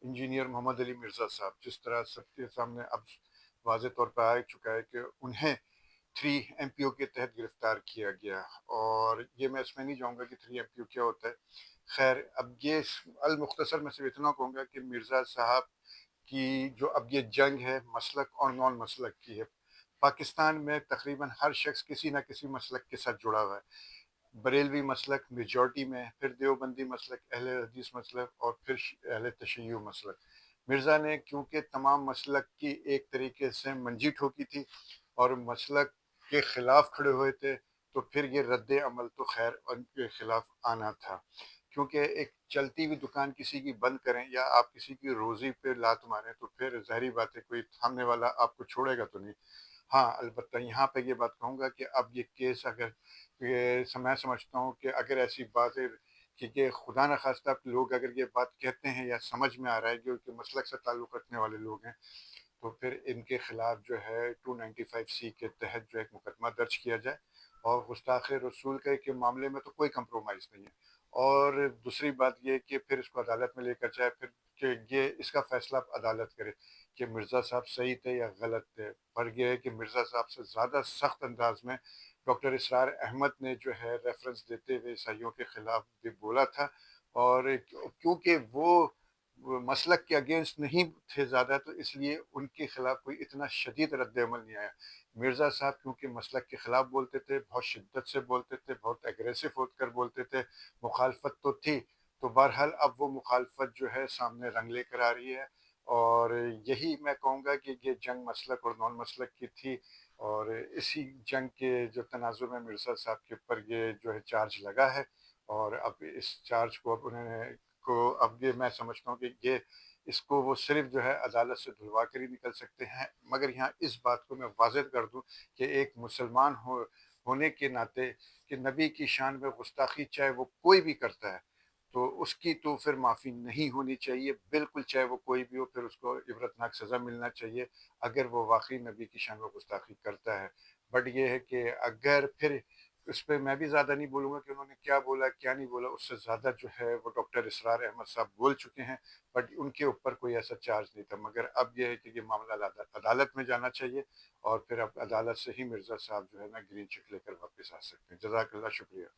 Engineer Mohammad Ali Mirza साहब, जिस तरह सबके सामने अब वाज़े तौर पर आ चुका है कि उन्हें 3 MPO के तहत गिरफ्तार किया गया। और ये मैं इसमें नहीं जाऊँगा कि 3 MPO क्या होता है। खैर, अब ये अल मुख्तसर मैं सिर्फ इतना कहूँगा कि मिर्ज़ा साहब की जो अब ये जंग है मसलक और नॉन मसलक की है। पाकिस्तान में तकरीबन हर शख्स किसी न किसी मसलक के साथ जुड़ा हुआ है। बरेलवी मसलक मेजॉरिटी में है, फिर देवबंदी मसलक, अहले हदीस मसलक और फिर अहले तशय्युह मसलक। मिर्ज़ा ने क्योंकि तमाम मसलक की एक तरीके से मंजी ठोकी थी और मसलक के खिलाफ खड़े हुए थे, तो फिर ये रद्द अमल तो खैर उनके खिलाफ आना था। क्योंकि एक चलती हुई दुकान किसी की बंद करें या आप किसी की रोज़ी पे लात मारें तो फिर ज़ाहिर बात है कोई थामने वाला आपको छोड़ेगा तो नहीं। हाँ, अलबत्ता यहाँ पे ये बात कहूँगा कि अब ये केस अगर मैं समझता हूँ कि अगर ऐसी बातें कि खुदा न खास्ता लोग अगर ये बात कहते हैं या समझ में आ रहा है कि मसलक से ताल्लुक़ रखने वाले लोग हैं, तो फिर इनके खिलाफ जो है 295C के तहत जो है एक मुकदमा दर्ज किया जाए। और गुस्ताख़ रसूल के मामले में तो कोई कंप्रोमाइज़ नहीं है। और दूसरी बात ये है कि फिर इसको अदालत में लेकर जाए, फिर कि ये इसका फ़ैसला अब अदालत करे कि मिर्ज़ा साहब सही थे या गलत थे। पर ये है कि मिर्ज़ा साहब से ज़्यादा सख्त अंदाज में डॉक्टर इसरार अहमद ने जो है रेफरेंस देते हुए ईसाइयों के खिलाफ भी बोला था। और क्योंकि वो मसलक के अगेंस्ट नहीं थे ज़्यादा, तो इसलिए उनके खिलाफ कोई इतना शदीद रद्द-ए-अमल नहीं आया। मिर्ज़ा साहब क्योंकि मसलक के खिलाफ बोलते थे, बहुत शिद्दत से बोलते थे, बहुत एग्रेसिव होकर बोलते थे, मुखालफत तो थी, तो बहरहाल अब वो मुखालफत जो है सामने रंग लेकर आ रही है। और यही मैं कहूँगा कि ये जंग मसलक और नॉन मसलक की थी। और इसी जंग के जो तनाज़ुर में मिर्ज़ा साहब के ऊपर ये जो है चार्ज लगा है। और अब इस चार्ज को अब उन्होंने को अब ये मैं समझता हूँ कि ये इसको वो सिर्फ़ जो है अदालत से धुलवा कर ही निकल सकते हैं। मगर यहाँ इस बात को मैं वाज़ेह कर दूँ कि एक मुसलमान होने के नाते कि नबी की शान में गुस्ताखी चाहे वो कोई भी करता है, तो उसकी तो फिर माफ़ी नहीं होनी चाहिए, बिल्कुल चाहे वो कोई भी हो, फिर उसको इबरतनाक सज़ा मिलना चाहिए, अगर वो वाक़ई नबी की शान में गुस्ताखी करता है। बट ये है कि अगर फिर इस पे मैं भी ज़्यादा नहीं बोलूँगा कि उन्होंने क्या बोला, क्या नहीं बोला, उससे ज़्यादा जो है वो डॉक्टर इसरार अहमद साहब बोल चुके हैं, बट उनके ऊपर कोई ऐसा चार्ज नहीं था। मगर अब ये है कि ये मामला अदालत में जाना चाहिए और फिर अब अदालत से ही मिर्ज़ा साहब जो है ना ग्रीन चिट लेकर वापस आ सकते हैं। जज़ाकल्लाह, शुक्रिया।